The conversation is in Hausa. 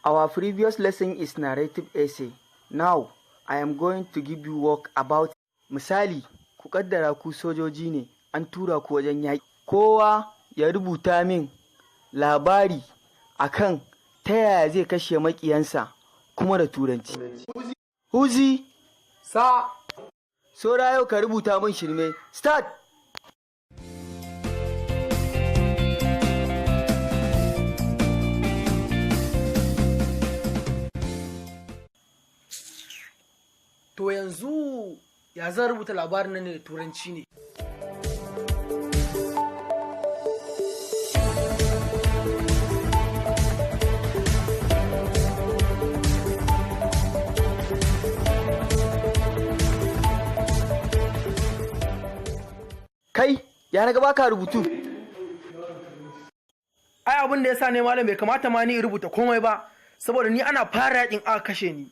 Our previous lesson is narrative essay. Now, I am going to give you work about misali, ku kaddara ku sojoji ne an tura ku wajen yaƙi. Kowa ya rubuta min labari akan ta yaya zai kashe maƙiyansa kuma da turanci. Huzee, Sa. Sora yau ka rubuta min shirme. Start! To yanzu ya zan rubuta labarin nan da turanci ne. Kai, ya naga baka rubutu. Ai abin da yasa ne malam bai kamata ma ni in rubuta komai ba, saboda ni ana fara yakin aka kashe ni.